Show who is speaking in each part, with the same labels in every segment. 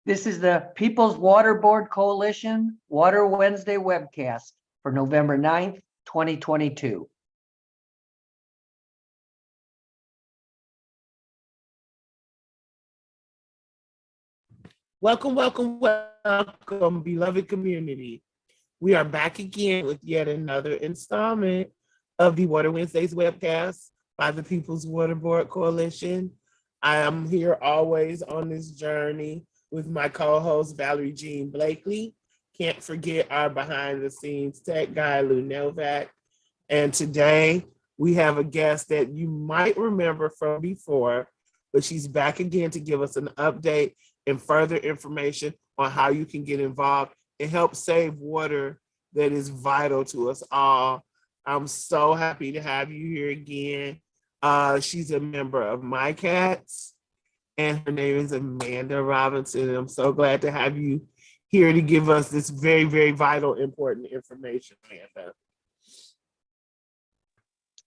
Speaker 1: This is the People's Water Board Coalition Water Wednesday webcast for November 9th, 2022.
Speaker 2: Welcome, welcome, welcome, beloved community. We are back again with yet another installment of the Water Wednesdays webcast by the People's Water Board Coalition. I am here always on this journey with my co-host, Valerie Jean Blakely. Can't forget our behind the scenes tech guy, Lou Novak. And today we have a guest that you might remember from before, but she's back again to give us an update and further information on how you can get involved and help save water that is vital to us all. I'm so happy to have you here again. She's a member of My Cats, and her name is Amanda Robinson. I'm so glad to have you here to give us this very, very vital, important information, Amanda.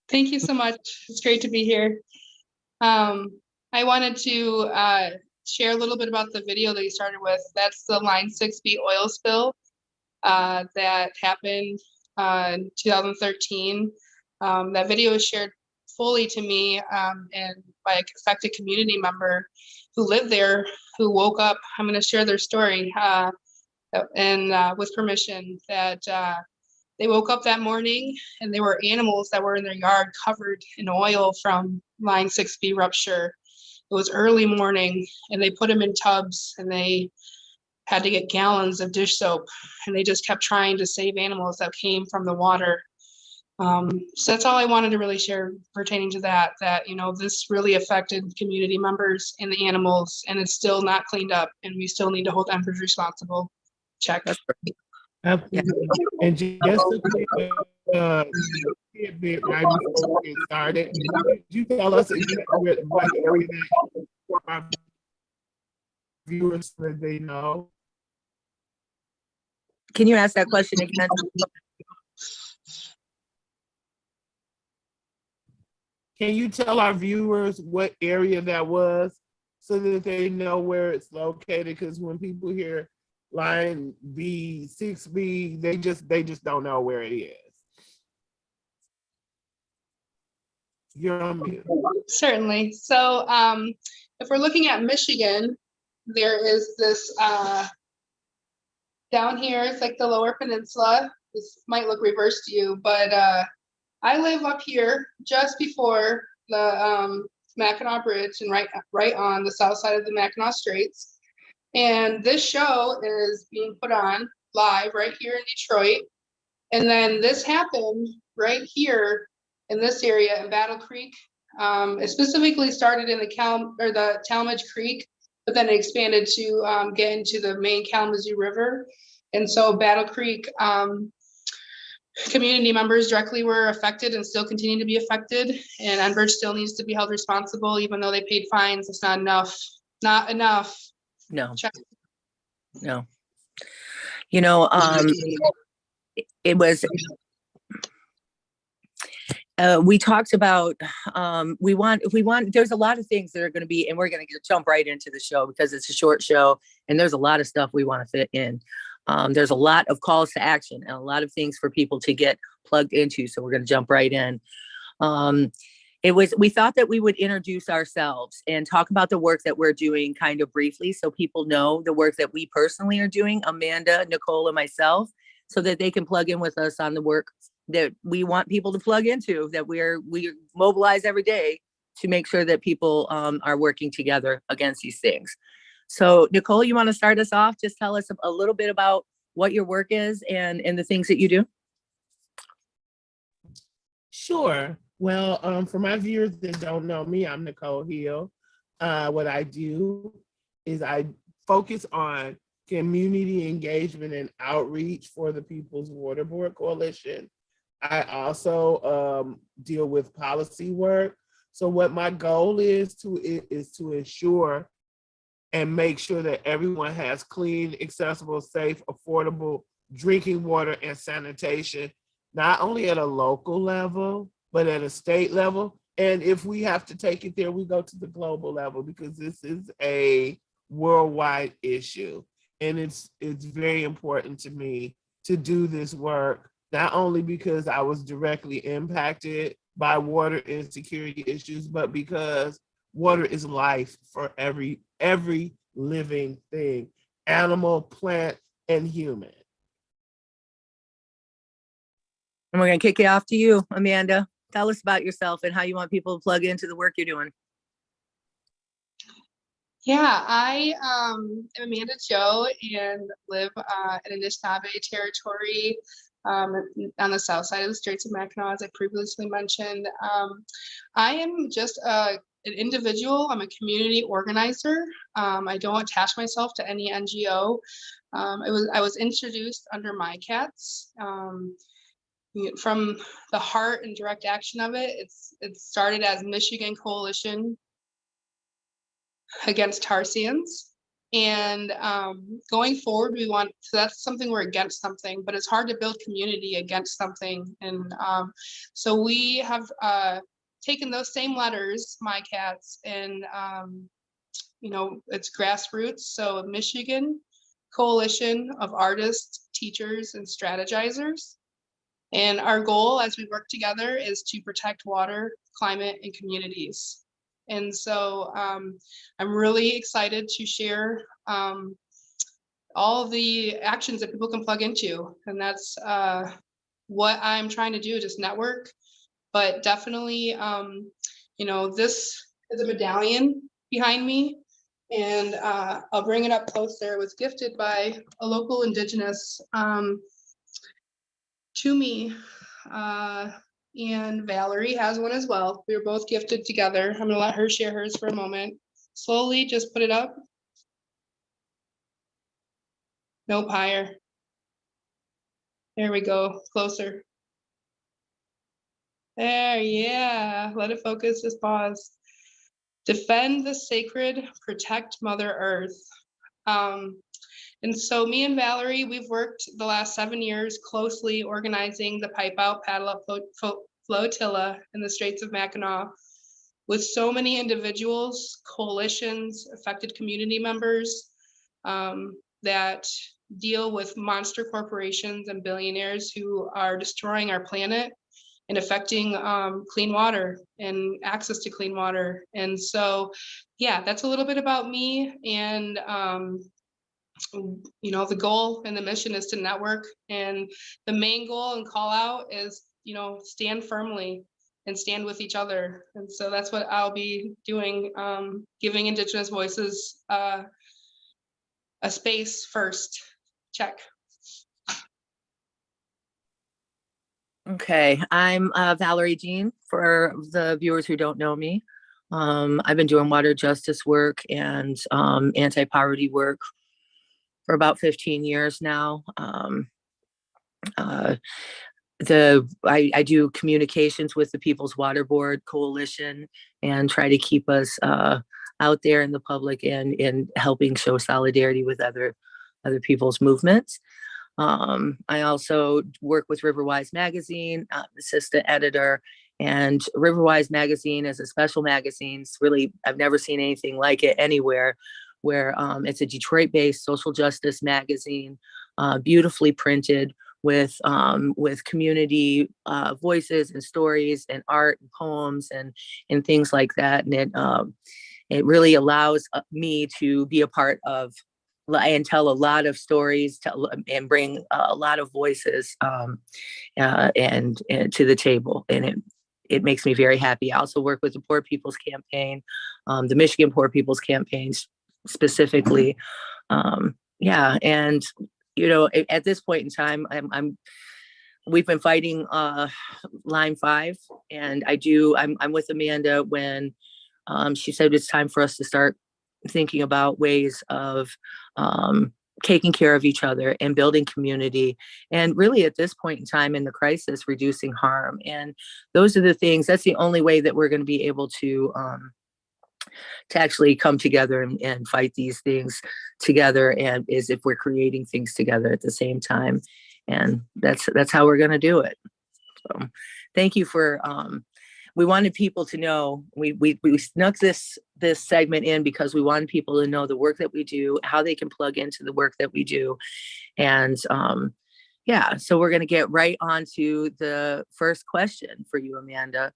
Speaker 3: Thank you so much. It's great to be here. I wanted to share a little bit about the video that you started with. That's the Line 6B oil spill that happened in 2013. That video was shared fully to me and by an affected community member who lived there, who woke up. I'm going to share their story and with permission that they woke up that morning and there were animals that were in their yard covered in oil from Line 6B rupture. It was early morning and they put them in tubs and they had to get gallons of dish soap and they just kept trying to save animals that came from the water. So that's all I wanted to really share pertaining to that, you know, this really affected community members and the animals, and it's still not cleaned up and we still need to hold them responsible. Check.
Speaker 2: Absolutely. And just a quick bit right before we get started, could you tell us what area that for our viewers so that they know?
Speaker 4: Can you ask that question again?
Speaker 2: Can you tell our viewers what area that was so that they know where it's located? Because when people hear Line B, 6B, they just don't know where it is. You're on mute.
Speaker 3: Certainly. So if we're looking at Michigan, there is this down here, it's like the Lower Peninsula. This might look reversed to you, but I live up here just before the Mackinac Bridge and right on the south side of the Mackinac Straits. And this show is being put on live right here in Detroit. And then this happened right here in this area in Battle Creek. It specifically started in the Talmadge Creek, but then it expanded to get into the main Kalamazoo River. And so Battle Creek community members directly were affected and still continue to be affected. And Enbridge still needs to be held responsible, even though they paid fines. It's not enough. Not enough.
Speaker 4: No.
Speaker 3: Check.
Speaker 4: No. You know, it was, we talked about, we want, there's a lot of things that are going to be, and we're going to jump right into the show because it's a short show and there's a lot of stuff we want to fit in. There's a lot of calls to action and a lot of things for people to get plugged into. So we're going to jump right in. We thought that we would introduce ourselves and talk about the work that we're doing kind of briefly so people know the work that we personally are doing, Amanda, Nicole, and myself, so that they can plug in with us on the work that we want people to plug into, that we mobilize every day to make sure that people are working together against these things. So Nicole, you want to start us off? Just tell us a little bit about what your work is and the things that you do.
Speaker 2: Sure. Well, for my viewers that don't know me, I'm Nicole Hill. What I do is I focus on community engagement and outreach for the People's Water Board Coalition. I also deal with policy work. So what my goal is to ensure and make sure that everyone has clean, accessible, safe, affordable drinking water and sanitation, not only at a local level, but at a state level. And if we have to take it there, we go to the global level because this is a worldwide issue. And it's very important to me to do this work, not only because I was directly impacted by water insecurity issues, but because water is life for every living thing, animal, plant, and human.
Speaker 4: And we're going to kick it off to you, Amanda. Tell us about yourself and how you want people to plug into the work you're doing.
Speaker 3: Yeah, I am Amanda Joe and live in Anishinaabe territory on the south side of the Straits of Mackinac, as I previously mentioned. I am just an individual. I'm a community organizer. I don't attach myself to any NGO. I was introduced under My Cats. From the heart and direct action of it, it started as Michigan Coalition Against Tarsians. And going forward, so that's something, we're against something, but it's hard to build community against something. And so we have taken those same letters, My Cats, and it's grassroots. So Michigan Coalition of Artists, Teachers, and Strategizers. And our goal as we work together is to protect water, climate, and communities. And so I'm really excited to share all of the actions that people can plug into. And that's what I'm trying to do, just network. But definitely, this is a medallion behind me. And I'll bring it up closer. It was gifted by a local Indigenous to me. And Valerie has one as well. We were both gifted together. I'm gonna let her share hers for a moment. Slowly, just put it up. Nope, higher. There we go, closer. There, yeah, let it focus, just pause. Defend the sacred, protect Mother Earth. And so me and Valerie, we've worked the last 7 years closely organizing the Pipe Out Paddle Up Flotilla in the Straits of Mackinac with so many individuals, coalitions, affected community members that deal with monster corporations and billionaires who are destroying our planet and affecting clean water and access to clean water. And so, yeah, that's a little bit about me. And the goal and the mission is to network, and the main goal and call out is stand firmly and stand with each other. And so that's what I'll be doing, giving Indigenous voices a space first. Check.
Speaker 4: Okay, I'm Valerie Jean, for the viewers who don't know me. I've been doing water justice work and anti-poverty work for about 15 years now. I do communications with the People's Water Board Coalition and try to keep us out there in the public and helping show solidarity with other people's movements. I also work with Riverwise Magazine, assistant editor, and Riverwise Magazine is a special magazine. It's really, I've never seen anything like it anywhere, where it's a Detroit-based social justice magazine, beautifully printed with community voices and stories and art and poems and things like that. And it really allows me to be a part of and tell a lot of stories and bring a lot of voices and to the table. And it makes me very happy. I also work with the Poor People's Campaign, the Michigan Poor People's Campaign specifically. Yeah. And, at this point in time, we've been fighting Line 5, and I'm with Amanda when she said it's time for us to start thinking about ways of taking care of each other and building community, and really at this point in time in the crisis, reducing harm. And those are the things, that's the only way that we're going to be able to actually come together and fight these things together, and is if we're creating things together at the same time. And that's how we're going to do it. So thank you for we wanted people to know, we snuck this segment in because we wanted people to know the work that we do, how they can plug into the work that we do. And yeah, so we're going to get right on to the first question for you, Amanda.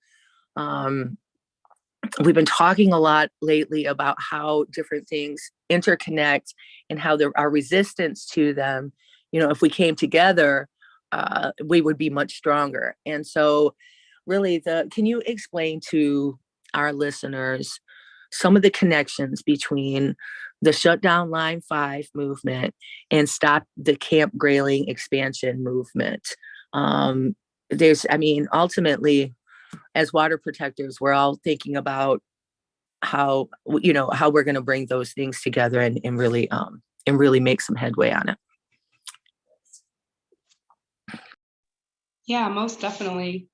Speaker 4: We've been talking a lot lately about how different things interconnect and how our resistance to them, you know, if we came together, we would be much stronger. And so really, can you explain to our listeners some of the connections between the Shutdown Line 5 movement and Stop the Camp Grayling expansion movement? Ultimately, as water protectors, we're all thinking about how we're going to bring those things together and really make some headway on it.
Speaker 3: Yeah, most definitely.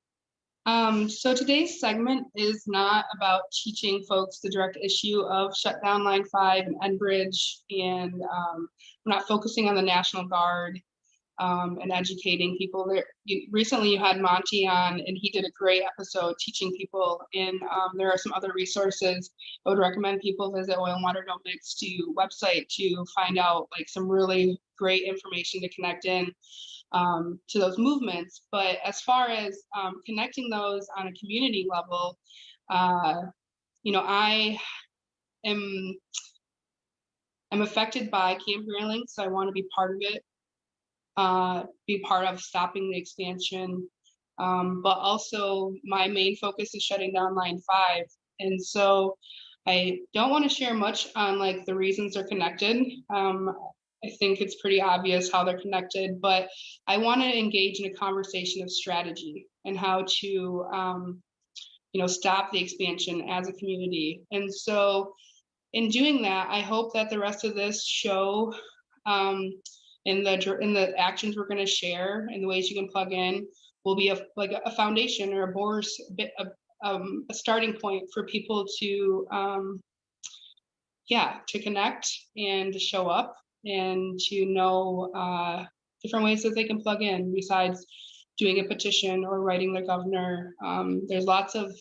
Speaker 3: So today's segment is not about teaching folks the direct issue of Shutdown Line 5 and Enbridge, and we're not focusing on the National Guard and educating people. Recently you had Monty on, and he did a great episode teaching people, and there are some other resources I would recommend people visit Oil and Water Don't Mix website to find out like some really great information to connect in to those movements. But as far as connecting those on a community level, I am affected by Camp Grayling, so I want to be part of it, be part of stopping the expansion. But also my main focus is shutting down Line 5. And so I don't want to share much on like the reasons they're connected. I think it's pretty obvious how they're connected, but I want to engage in a conversation of strategy and how to, stop the expansion as a community. And so in doing that, I hope that the rest of this show, in the actions we're going to share and the ways you can plug in, will be a foundation or a starting point for people to, to connect and to show up and to know different ways that they can plug in besides doing a petition or writing their governor. There's lots of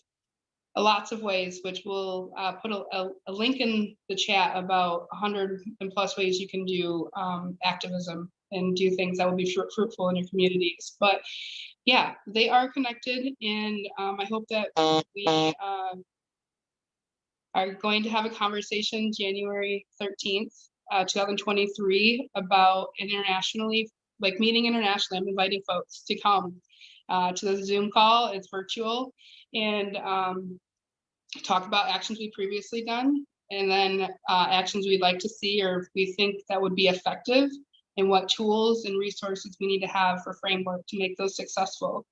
Speaker 3: ways, which we'll put a link in the chat about 100 and plus ways you can do activism and do things that will be fruitful in your communities. But yeah, they are connected, and I hope that we are going to have a conversation January 13th, 2023 about meeting internationally. I'm inviting folks to come to the Zoom call. It's virtual, and talk about actions we've previously done, and then actions we'd like to see or if we think that would be effective, and what tools and resources we need to have for framework to make those successful.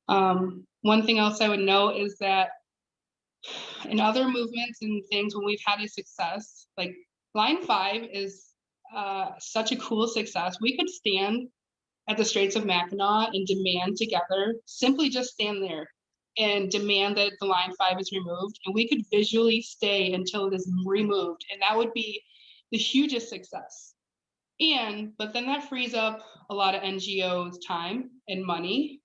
Speaker 3: One thing else I would note is that in other movements and things, when we've had a success, like Line 5 is such a cool success. We could stand at the Straits of Mackinac and demand together, simply just stand there and demand that the Line 5 is removed, and we could visually stay until it is removed, and that would be the hugest success. But then that frees up a lot of NGOs' time and money,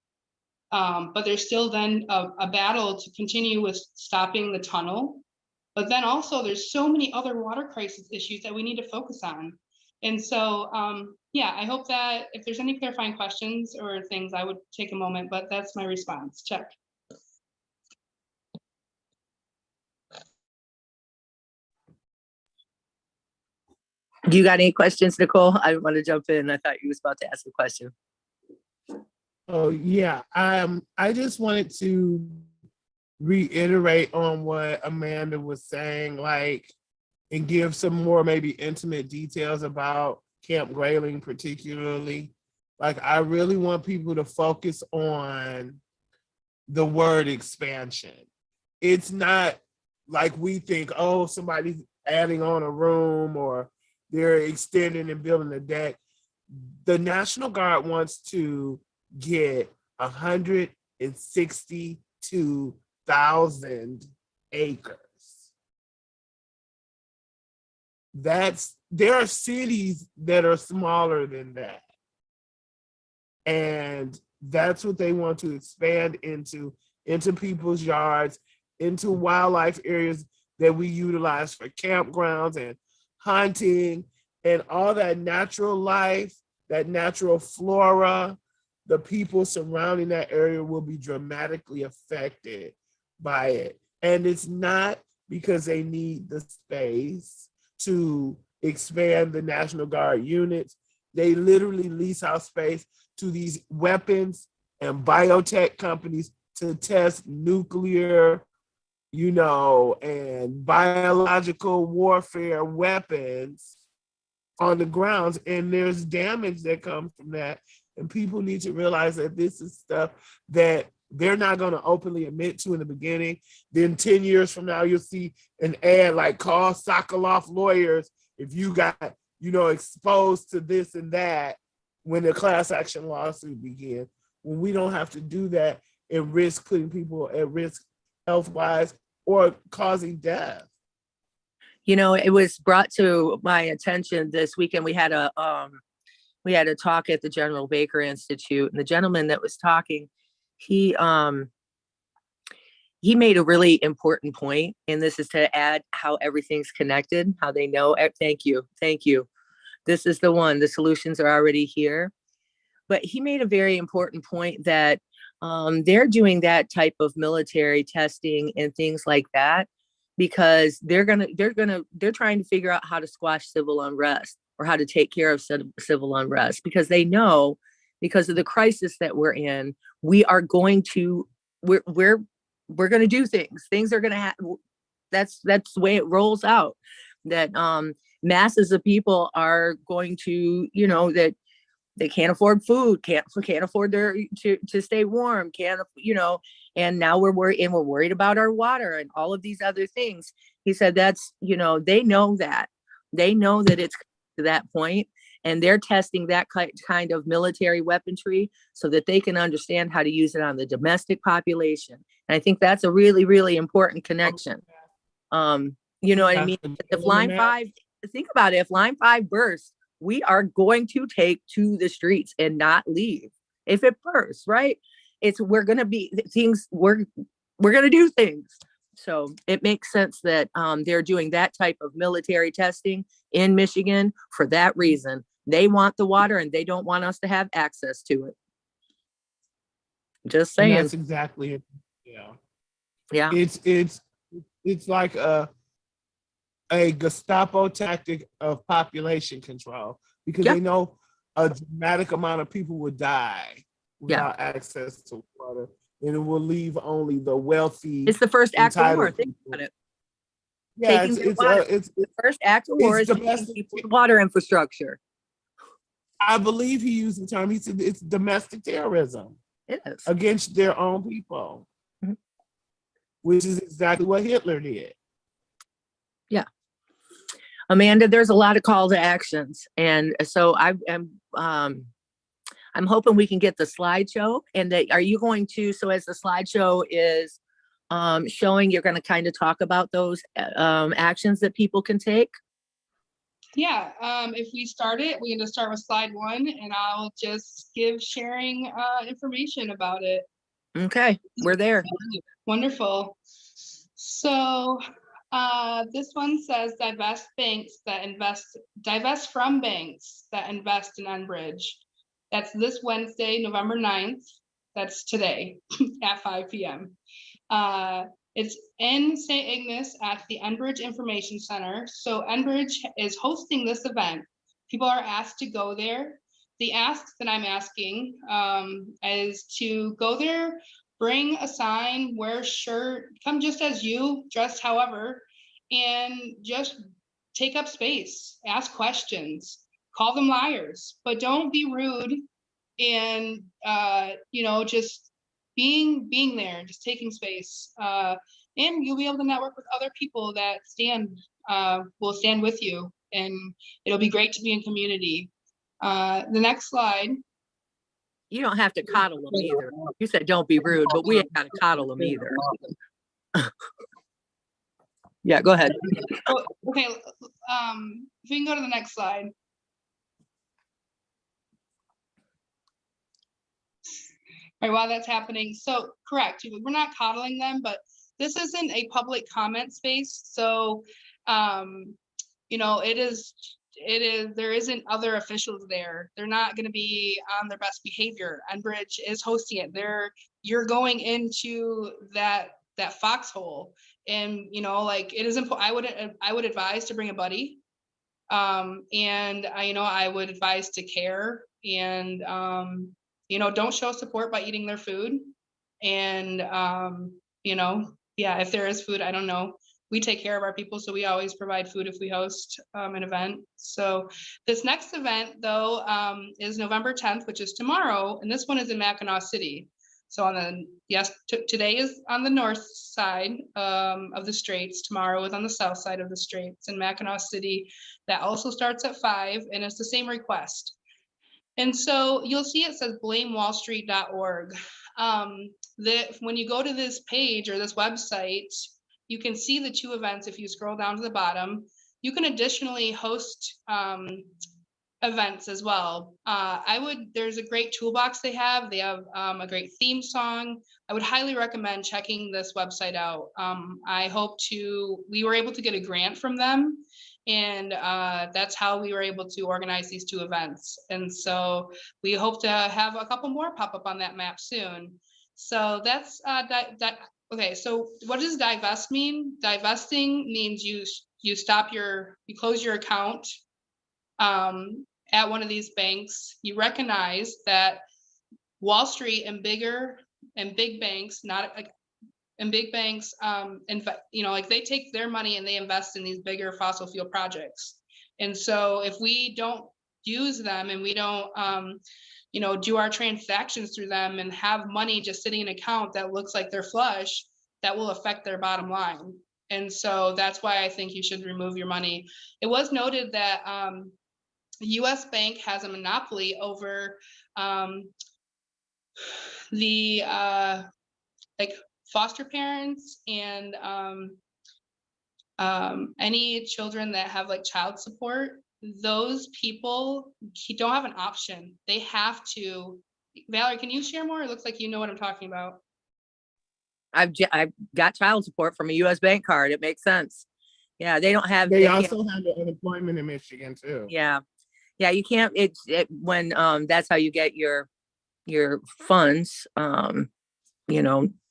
Speaker 3: but there's still then a battle to continue with stopping the tunnel. But then also there's so many other water crisis issues that we need to focus on. And so, I hope that if there's any clarifying questions or things, I would take a moment, but that's my response. Check.
Speaker 4: Do you got any questions, Nicole? I want to jump in. I thought you was about to ask a question.
Speaker 2: Oh yeah, I just wanted to reiterate on what Amanda was saying, and give some more maybe intimate details about Camp Grayling particularly. I really want people to focus on the word expansion. It's not like we think, oh, somebody's adding on a room or they're extending and building a deck. The National Guard wants to get 162,000 acres. There are cities that are smaller than that. And that's what they want to expand into. into people's yards, into wildlife areas that we utilize for campgrounds and hunting, and all that natural life, that natural flora. The people surrounding that area will be dramatically affected by it. And it's not because they need the space to expand the National Guard units. They literally lease out space to these weapons and biotech companies to test nuclear, and biological warfare weapons on the grounds. And there's damage that comes from that. And people need to realize that this is stuff that they're not going to openly admit to in the beginning. Then 10 years from now, you'll see an ad like, call Sokoloff lawyers if you got, exposed to this and that when the class action lawsuit begins. When we don't have to do that and risk putting people at risk health-wise or causing death.
Speaker 4: It was brought to my attention this weekend. We had a talk at the General Baker Institute, and the gentleman that was talking, he made a really important point, and this is to add how everything's connected, how they know. Thank you. This is the one. The solutions are already here. But he made a very important point that they're doing that type of military testing and things like that because they're trying to figure out how to squash civil unrest or how to take care of civil unrest, because they know, because of the crisis that we're in, we're going to do things. Things are going to happen. That's the way it rolls out. That masses of people are going to, that they can't afford food, can't afford to stay warm, and now we're worried about our water and all of these other things. He said that's, they know that it's to that point, and they're testing that kind of military weaponry so that they can understand how to use it on the domestic population. And I think that's a really, really important connection. You know what I mean? If Line 5, think about it, if Line 5 bursts, we are going to take to the streets and not leave. If it bursts, right? We're going to do things. So it makes sense that they're doing that type of military testing in Michigan for that reason. They want the water and they don't want us to have access to it. Just saying.
Speaker 2: And that's exactly it.
Speaker 4: Yeah.
Speaker 2: It's like a Gestapo tactic of population control, because they know a dramatic amount of people would die without access to water, and it will leave only the wealthy.
Speaker 4: It's the first act of war. Think about it.
Speaker 2: Yeah, it's the
Speaker 4: first act of war is taking people's water infrastructure.
Speaker 2: I believe he used the term. He said it's domestic terrorism.
Speaker 4: It is
Speaker 2: against their own people, which is exactly what Hitler did.
Speaker 4: Yeah. Amanda, there's a lot of call to actions. And so I'm hoping we can get the slideshow, and that are you going to, so as the slideshow is showing, you're going to kind of talk about those actions that people can take?
Speaker 3: Yeah, if we start it, we're going to start with slide 1, and I'll just give sharing information about it.
Speaker 4: Okay, we're there.
Speaker 3: Wonderful. So this one says divest from banks that invest in Enbridge. That's this Wednesday, November 9th. That's today at 5 p.m. It's in St. Ignace at the Enbridge Information Center. So Enbridge is hosting this event. People are asked to go there. The ask that I'm asking is to go there, bring a sign, wear a shirt, come just as you, dressed however, and just take up space, ask questions, call them liars, but don't be rude, and just being there, just taking space, and you'll be able to network with other people that will stand with you, and it'll be great to be in community. The next slide.
Speaker 4: You don't have to coddle them either. You said don't be rude, but we ain't got to coddle them either. Yeah, go ahead.
Speaker 3: Okay, if we can go to the next slide. All right, while that's happening, so correct. We're not coddling them, but this isn't a public comment space. So, you know, there isn't other officials there. They're not going to be on their best behavior. Enbridge is hosting it. You're going into that foxhole, and you know, like, it is important. I would advise to bring a buddy, and I would advise to care, and you know, don't show support by eating their food, and you know, yeah, if there is food, I don't know. We take care of our people, so we always provide food if we host an event. So this next event, though, is November 10th, which is tomorrow, and this one is in Mackinac City. So today is on the north side of the Straits. Tomorrow is on the south side of the Straits in Mackinac City. That also starts at 5, and it's the same request. And so you'll see it says blamewallstreet.org. When you go to this page or this website, you can see the 2 events. If you scroll down to the bottom, you can additionally host events as well. There's a great toolbox they have. They have a great theme song. I would highly recommend checking this website out. We were able to get a grant from them, and that's how we were able to organize these 2 events. And so we hope to have a couple more pop up on that map soon. So that's okay. So what does divest mean? Divesting means you close your account at one of these banks. You recognize that Wall Street and big banks, like, they take their money and they invest in these bigger fossil fuel projects. And so if we don't use them, and we don't do our transactions through them, and have money just sitting in an account that looks like they're flush, that will affect their bottom line. And so that's why I think you should remove your money. It was noted that U.S. Bank has a monopoly over the foster parents and any children that have like child support. Those people don't have an option. They have to. Valerie, can you share more? It looks like you know what I'm talking about.
Speaker 4: I've got child support from a U.S. bank card. It makes sense. Yeah, they don't have.
Speaker 2: They also have the unemployment in Michigan too.
Speaker 4: Yeah, you can't. When that's how you get your funds.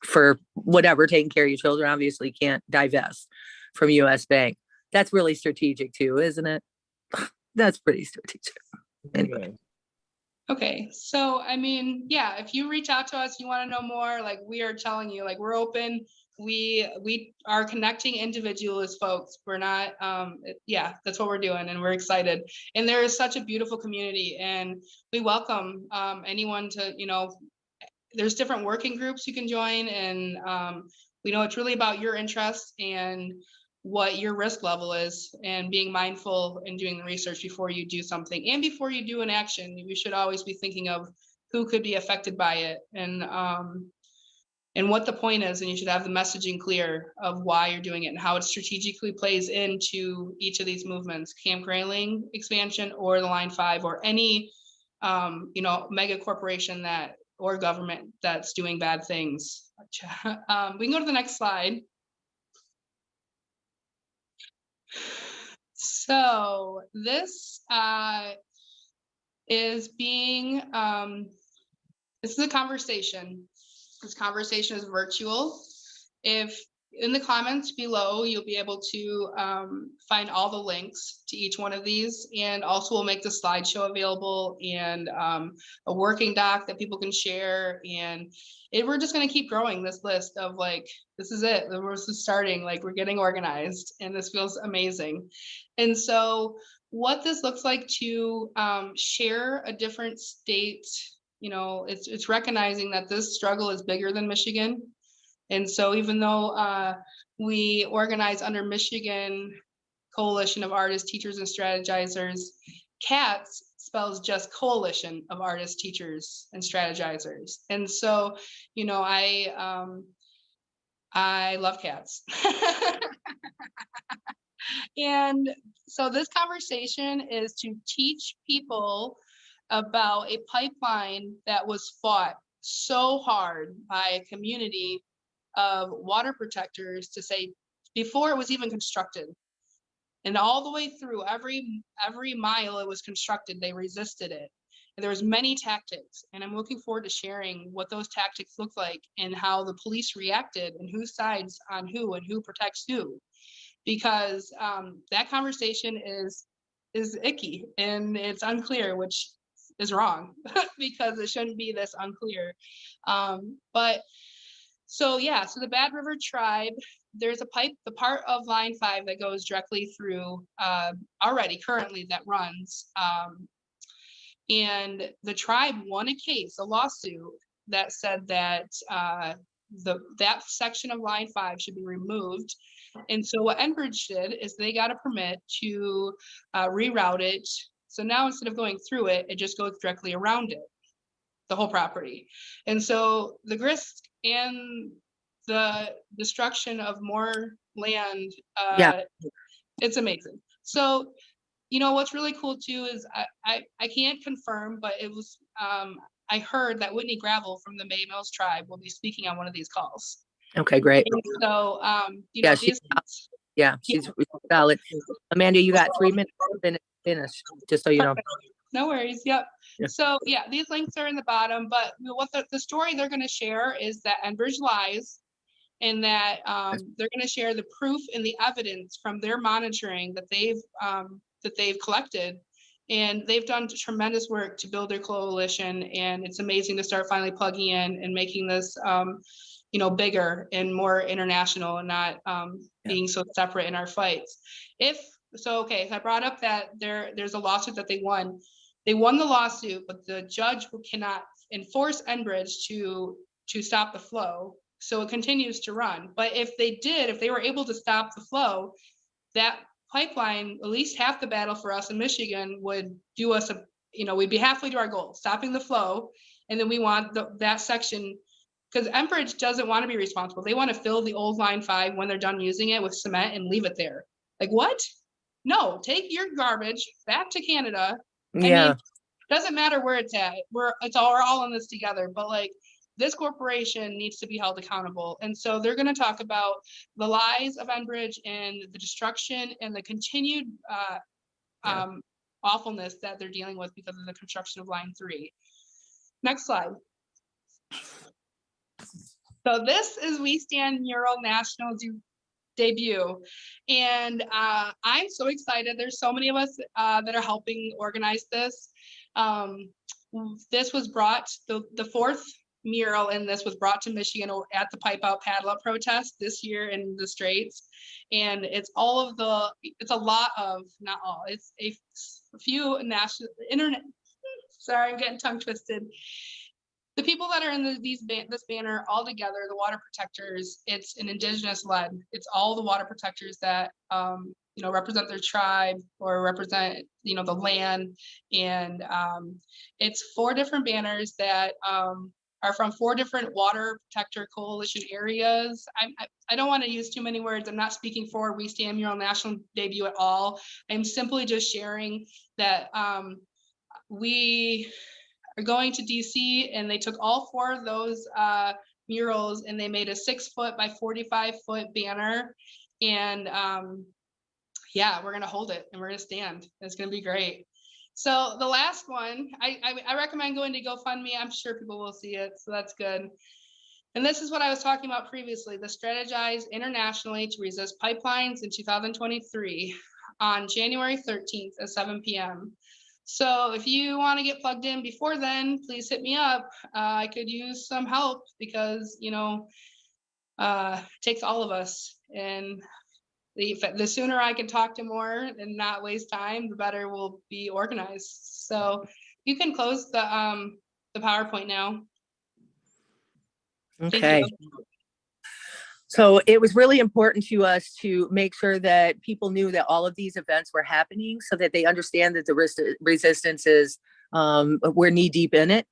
Speaker 4: For whatever, taking care of your children. Obviously, can't divest from U.S. Bank. That's really strategic too, isn't it? That's pretty strategic. Anyway.
Speaker 3: Okay, so I mean, yeah, if you reach out to us, you want to know more, like, we are telling you, like, we're open. We are connecting individuals, folks. We're not, that's what we're doing, and we're excited. And there is such a beautiful community, and we welcome anyone to, there's different working groups you can join, and we know it's really about your interests and what your risk level is, and being mindful and doing the research before you do something, and before you do an action. You should always be thinking of who could be affected by it, and what the point is, and you should have the messaging clear of why you're doing it and how it strategically plays into each of these movements: Camp Grayling expansion, or the Line 5, or any mega corporation or government that's doing bad things. We can go to the next slide. So this is this is a conversation. This conversation is virtual. If in the comments below, you'll be able to find all the links to each one of these, and also we'll make the slideshow available, and a working doc that people can share. And we're just going to keep growing this list of, like, this is it. We're just starting, like, we're getting organized, and this feels amazing. And so what this looks like to share a different state, it's recognizing that this struggle is bigger than Michigan. And so even though we organize under Michigan Coalition of Artists, Teachers, and Strategizers, CATS spells just Coalition of Artists, Teachers, and Strategizers. And so, I love CATS. And so this conversation is to teach people about a pipeline that was fought so hard by a community of water protectors to say, before it was even constructed, and all the way through every mile it was constructed, they resisted it. And there was many tactics, and I'm looking forward to sharing what those tactics look like and how the police reacted and who sides on who and who protects who, because that conversation is icky and it's unclear, which is wrong because it shouldn't be this unclear. But so yeah, so the Bad River Tribe, there's a pipe, the part of line 5 that goes directly through currently that runs. And the tribe won a lawsuit that said that that section of line 5 should be removed. And so what Enbridge did is they got a permit to reroute it. So now instead of going through it, it just goes directly around it, the whole property. And so the risk and the destruction of more land, it's amazing. So, you know, what's really cool too is I can't confirm, but it was, I heard that Whitney Gravel from the May Mills tribe will be speaking on one of these calls.
Speaker 4: Okay, great.
Speaker 3: And so, you know,
Speaker 4: she's solid. Amanda, you got 3 minutes to finish, just so you know.
Speaker 3: No worries. Yep.
Speaker 4: Yeah.
Speaker 3: So yeah, these links are in the bottom, but what the story they're going to share is that Enbridge lies, and that they're going to share the proof and the evidence from their monitoring that they've collected, and they've done tremendous work to build their coalition. And it's amazing to start finally plugging in and making this, you know, bigger and more international, and not being so separate in our fights. Okay, I brought up that there's a lawsuit that they won. They won the lawsuit, but the judge cannot enforce Enbridge to stop the flow. So it continues to run. But if they were able to stop the flow, that pipeline, at least half the battle for us in Michigan, would do us we'd be halfway to our goal, stopping the flow. And then we want that section, because Enbridge doesn't want to be responsible. They want to fill the old line 5 when they're done using it with cement and leave it there. Like, what? No, take your garbage back to Canada.
Speaker 4: Yeah.
Speaker 3: I mean, doesn't matter where it's at. We're all in this together, but like, this corporation needs to be held accountable. And so they're going to talk about the lies of Enbridge and the destruction and the continued awfulness that they're dealing with because of the construction of line 3. Next slide. So this is We Stand mural national debut. And I'm so excited. There's so many of us that are helping organize this. This was brought, the 4th mural in this was brought to Michigan at the Pipe Out Paddle Up protest this year in the Straits. And it's a lot of, not all, it's a few national, internet, sorry, I'm getting tongue twisted. The people that are in this banner all together, the water protectors, it's an indigenous led. It's all the water protectors that, represent their tribe or represent, the land. And it's 4 different banners that are from 4 different water protector coalition areas. I don't want to use too many words. I'm not speaking for We Stand mural national debut at all. I'm simply just sharing that we are going to DC, and they took all 4 of those murals and they made a 6-foot by 45-foot banner. And we're going to hold it and we're going to stand. It's going to be great. So the last one, I recommend going to GoFundMe. I'm sure people will see it, so that's good. And this is what I was talking about previously, the Strategize Internationally to Resist Pipelines in 2023 on January 13th at 7 p.m. So if you want to get plugged in before then, please hit me up. I could use some help because, it takes all of us. And the sooner I can talk to more and not waste time, the better we'll be organized. So you can close the PowerPoint now.
Speaker 4: Okay. So it was really important to us to make sure that people knew that all of these events were happening so that they understand that the resistance is, we're knee deep in it.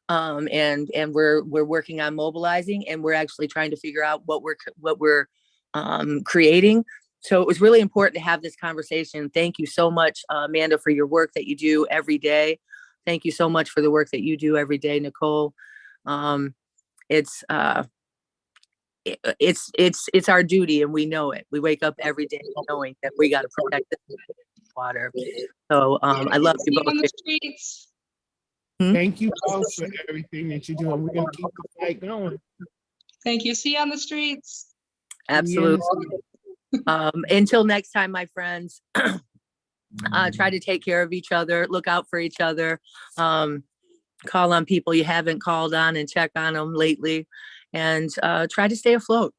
Speaker 4: And we're working on mobilizing, and we're actually trying to figure out what we're creating. So it was really important to have this conversation. Thank you so much, Amanda, for your work that you do every day. Thank you so much for the work that you do every day, Nicole. It's it's our duty, and we know it. We wake up every day knowing that we got to protect the water. So I love you
Speaker 3: See
Speaker 4: both.
Speaker 3: on the streets.
Speaker 2: Thank you both for everything that you're doing. We're gonna keep the fight going.
Speaker 3: Thank you. See you on the streets.
Speaker 4: Absolutely. Until next time, my friends, try to take care of each other, look out for each other, call on people you haven't called on and check on them lately, and try to stay afloat.